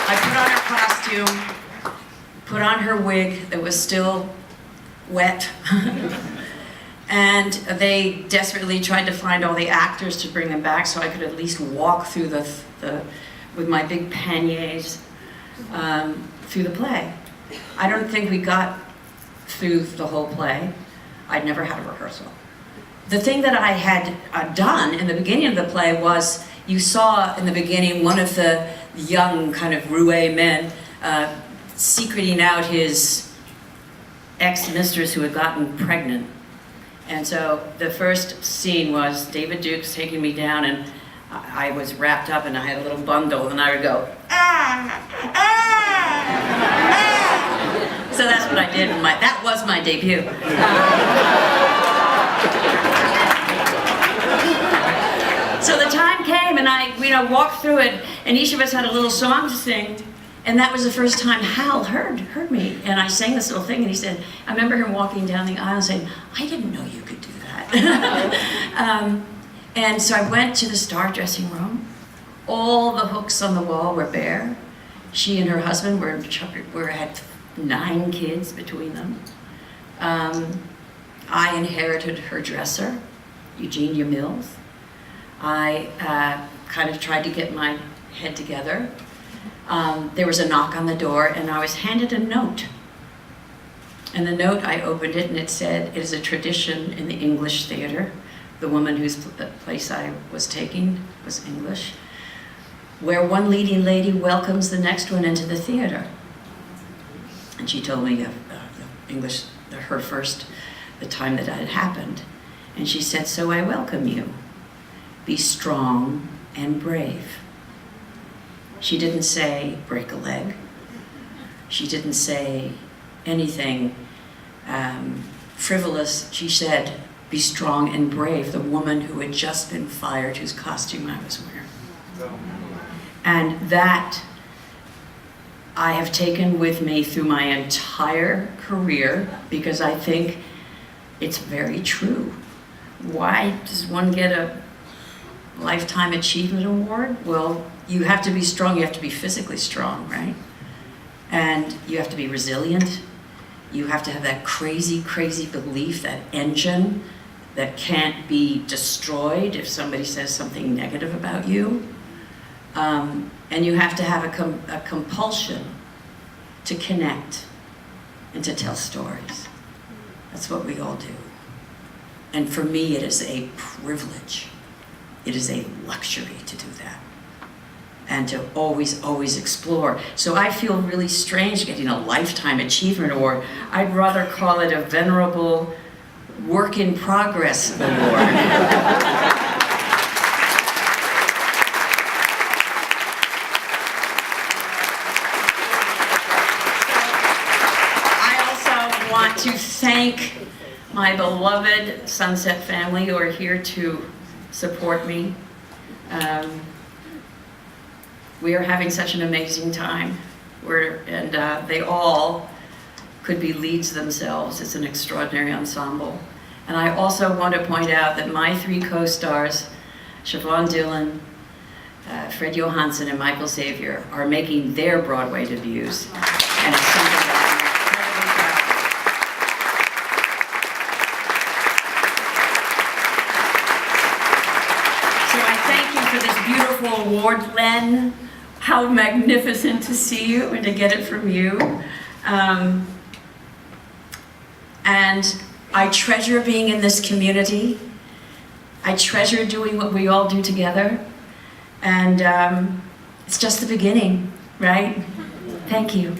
I put on her costume, put on her wig that was still wet, and they desperately tried to find all the actors to bring them back so I could at least walk through with my big panniers through the play. I don't think we got through the whole play. I'd never had a rehearsal. The thing that I had done in the beginning of the play was, you saw in the beginning one of the young kind of roue men secreting out his ex-mistress who had gotten pregnant. And so the first scene was David Dukes taking me down, and I was wrapped up and I had a little bundle, and I would go, ah, ah, ah. So that's what I did. That was my debut. So the time came, and I walked through it, and each of us had a little song to sing. And that was the first time Hal heard me. And I sang this little thing, and he said, I remember him walking down the aisle saying, I didn't know you could do that. And so I went to the star dressing room. All the hooks on the wall were bare. She and her husband had 9 kids between them. I inherited her dresser, Eugenia Mills. I kind of tried to get my head together. There was a knock on the door, and I was handed a note. And the note, I opened it, and it said, it is a tradition in the English theater. The woman whose place I was taking was English, where one leading lady welcomes the next one into the theater. And she told me English, the time that had happened. And she said, so I welcome you. Be strong and brave. She didn't say, break a leg. She didn't say anything frivolous. She said, be strong and brave, the woman who had just been fired, whose costume I was wearing. And that I have taken with me through my entire career, because I think it's very true. Why does one get a Lifetime Achievement Award? Well, you have to be strong, you have to be physically strong, right? And you have to be resilient. You have to have that crazy, crazy belief, that engine that can't be destroyed if somebody says something negative about you. And you have to have a compulsion to connect and to tell stories. That's what we all do. And for me, it is a privilege. It is a luxury to do that. And to always, always explore. So I feel really strange getting a Lifetime Achievement Award. I'd rather call it a Venerable Work in Progress Award. I also want to thank my beloved Sunset family who are here to support me. We are having such an amazing time. They all could be leads themselves. It's an extraordinary ensemble. And I also want to point out that my 3 co-stars, Siobhan Dillon, Fred Johansson, and Michael Xavier, are making their Broadway debuts. And it's something that I'm incredibly proud of. So I thank you for this beautiful award, Len. How magnificent to see you and to get it from you. And I treasure being in this community. I treasure doing what we all do together. And it's just the beginning, right? Thank you.